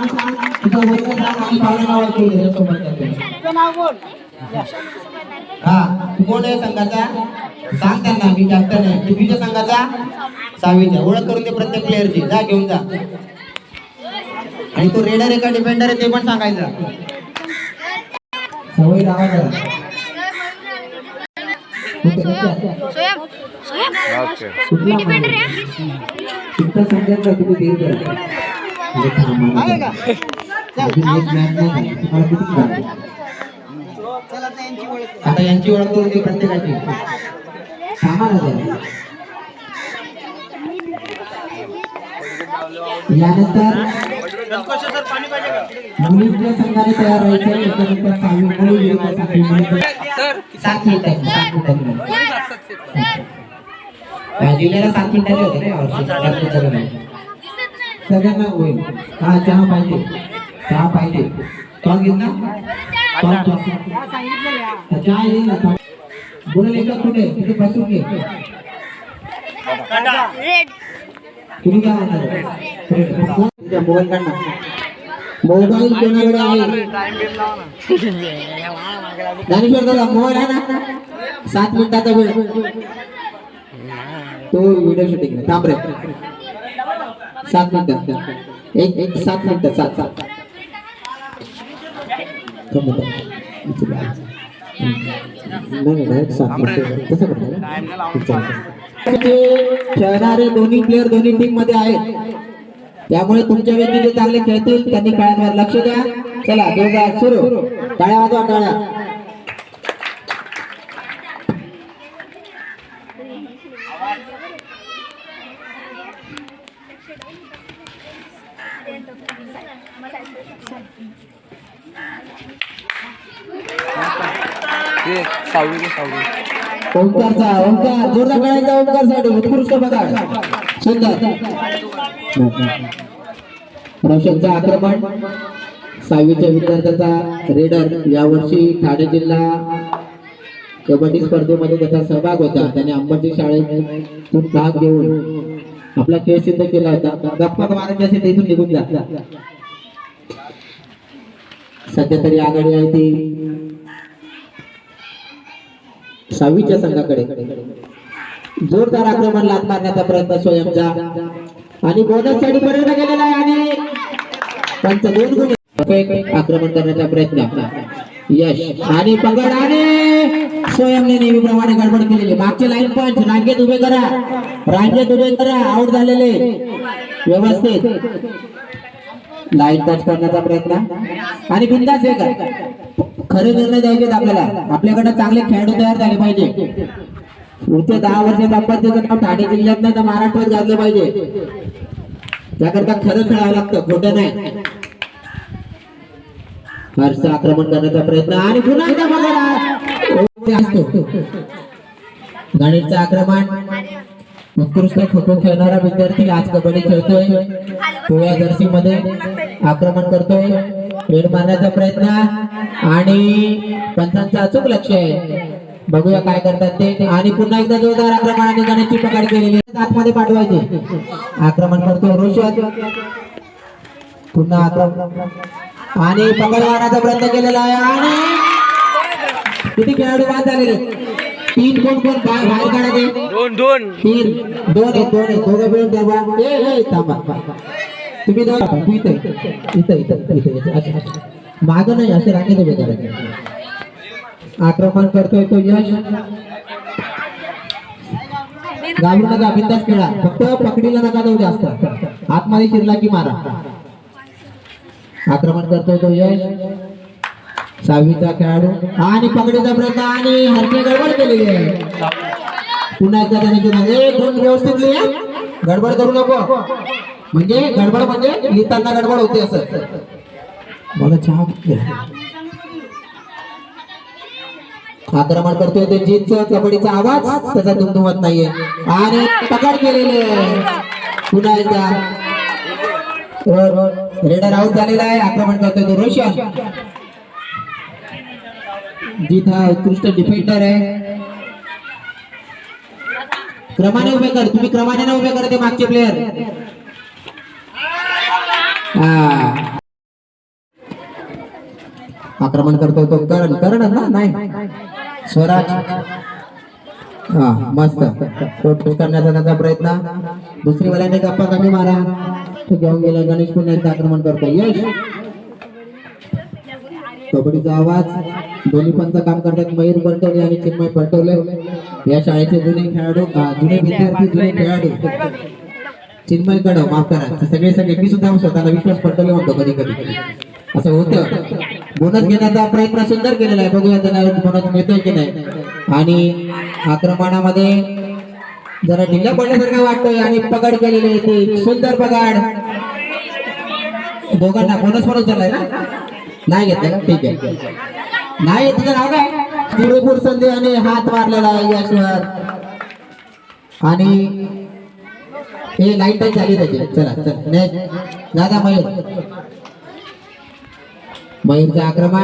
तुझं वर्ग सांग आणि पाहुण्यांना ओळखून घे सोबत त्याचं नाव बोल. हा तू कोण आहे संघाचा सांग त्यांना मी कॅप्टन आहे. तू तुझ्या संघाचा सहावीचा ओळख करून दे प्रत्येक प्लेअरची जा घेऊन जा. आणि तो रेडर आहे का डिफेंडर आहे ते पण सांगायचं. सवय लावायचं. आता यांची ओळख करून दे प्रत्येकाची. यानंतर मुलींच्या संघाने तयार व्हायचे. त्याच्यानंतर सात मिनिटं जिल्ह्याला 7 मिनिटाचे होते ना सगळ्यांना होईल. हा चहा पाहिजे चहा पाहिजे टॉस घेत ना चहा येईल ना बोलायला एकच कुठे तिथे बसून घे. तुम्ही काय म्हणता मोबाईल काढ ना. मोबाईल कोणाकडे आहे ज्ञानेश्वर दादा मोबाईल आहे ना. 7 मिनिटाचा वेळ तो व्हिडिओ शूटिंग थांब रे. 7 मिनिटं एक 7 मिनिटं 7 खेळणारे दोन्ही प्लेअर दोन्ही टीम मध्ये आहेत. त्यामुळे तुमच्या व्यक्ती जे चांगले खेळतील त्यांनी खेळांवर लक्ष द्या. चला दोघा सुरू. टाळ्या वाजवा टाळ्या. ओंकारचा ओंकार जोरदार खेळायचा. ओंकार साठी उत्कृष्ट बघा सुंदर. रोशनचा आक्रमण. 6वीच्या विद्यार्थ्यांचा रेडर यावर्षी ठाणे जिल्हा कबड्डी स्पर्धेमध्ये त्याचा सहभाग होता. त्याने अंबरची शाळेतून भाग घेऊन आपला खेळ सिद्ध केला होता. गप्पा मारायच्या असेल इथून निघून जा. सध्या तरी आघाडी आहे ती 6वीच्या संघाकडे. जोरदार आक्रमण लात मारण्याचा प्रयत्न स्वयंचा आणि बोनस साठी पर्यंत गेलेला आहे आणि पंच 2 गुण. आक्रमण करण्याचा प्रयत्न यश आणि पकड आणि स्वयंने नेहमीप्रमाणे गडबड केलेली. मागचे लाईन पंच रांगेत उभे करा रांगेत उभे करा. आउट झालेले व्यवस्थित लाईन टच करण्याचा प्रयत्न आणि बिंदास आहे का खरे निर्णय द्यायचे आपल्याला. आपल्याकडे चांगले खेळाडू तयार झाले पाहिजे. पुढचे 10 वर्ष दाम्पत्याचं नाव ठाणे जिल्ह्यात नाही तर महाराष्ट्रात गाजलं पाहिजे. त्याकरता खरं खेळावं लागतं खोटं नाही. हर्ष आक्रमण करण्याचा प्रयत्न आणि पुन्हा एकदा बघा गणितचं आक्रमण. उत्कृष्ट खो खो खेळणारा विद्यार्थी आज कबड्डी खेळतोय. पिवळ्या जर्सी मध्ये आक्रमण करतोय. वेळ मारण्याचा प्रयत्न आणि पंचांचं अचूक लक्ष आहे. बघूया काय करतात ते. आणि पुन्हा एकदा जोरदार आक्रमणाने गणेशची पकड केलेली. आतमध्ये पाठवायचे. आक्रमण करतो रोशन. पुन्हा आक्रमण आणि पकड मारण्याचा प्रयत्न केलेला आहे आणि किती खेळाडू बाद झालेले. 3 कोण बाहेर काढायचे. 2 3 2 1 2 1 दोघं मिळून द्या. थांबा तुम्ही इथं मागं नाही असे रांगेत उभे करायचे. आक्रमण करतोय तो यश. घाबरू नका बिंदास खेळा. फक्त पकडीला नका जाऊ जास्त. आतमध्ये शिरला की मारा. आक्रमण करतोय तो यश 6वीचा खेळाडू आणि पकडीचा प्रयत्न आणि हरके गडबड केलेली आहे. पुन्हा एकदा त्याने दोन व्यवस्थित लिहा. गडबड करू नको. म्हणजे गडबड म्हणजे लिहिताना गडबड होते असं. मला चहा. आक्रमण करतोय ते जीतचं कबड्डीचा आवाज त्याचा दुमदुमत नाहीये आणि पकड केलेली आहे. पुन्हा एकदा रेडर आउट झालेला आहे. आक्रमण करतोय तो रोशन. जीत हा उत्कृष्ट डिफेंडर आहे. क्रमाने उभे कर. तुम्ही क्रमाने उभे करते मागचे प्लेयर. आक्रमण करतो तो करण ना नाही स्वराज. हा मस्त टोटल करण्याचा त्याचा प्रयत्न. दुसरी वाल्याने गप्पा कमी मारा. तो घेऊन गेला. गणेश पुन्हा एकदा आक्रमण करतो. यश. कबड्डीचा आवाज. दोन्ही पंच काम करतात. मयूर बलटवले आणि चिन्मय बलटवले या शाळेचे जुने खेळाडू, जुने विद्यार्थी, जुने खेळाडू. चिन्मय कडव माफ करा, सगळे मी सुद्धा स्वतःला विश्वास पटवले म्हणतो कधी कधी असं होतं. बोनस घेण्याचा प्रयत्न सुंदर केलेला आहे. बघूया त्याला बोनस मिळतोय की नाही. आणि आक्रमणामध्ये जरा ढिल्ला पडल्यासारखं वाटतोय आणि पकड केलेली आहे ती सुंदर पकड. दोघांना बोनस पण उचललाय ना. नाही घेतलं ठीक आहे. नाही तुझं नाव काय. पुरेपूर संधी आणि हात मारलेला आहे यशवर. आणि हे लाईट टाईट झाली त्याची. चला चल नेक्स्ट दादा मयूरचं आक्रमण.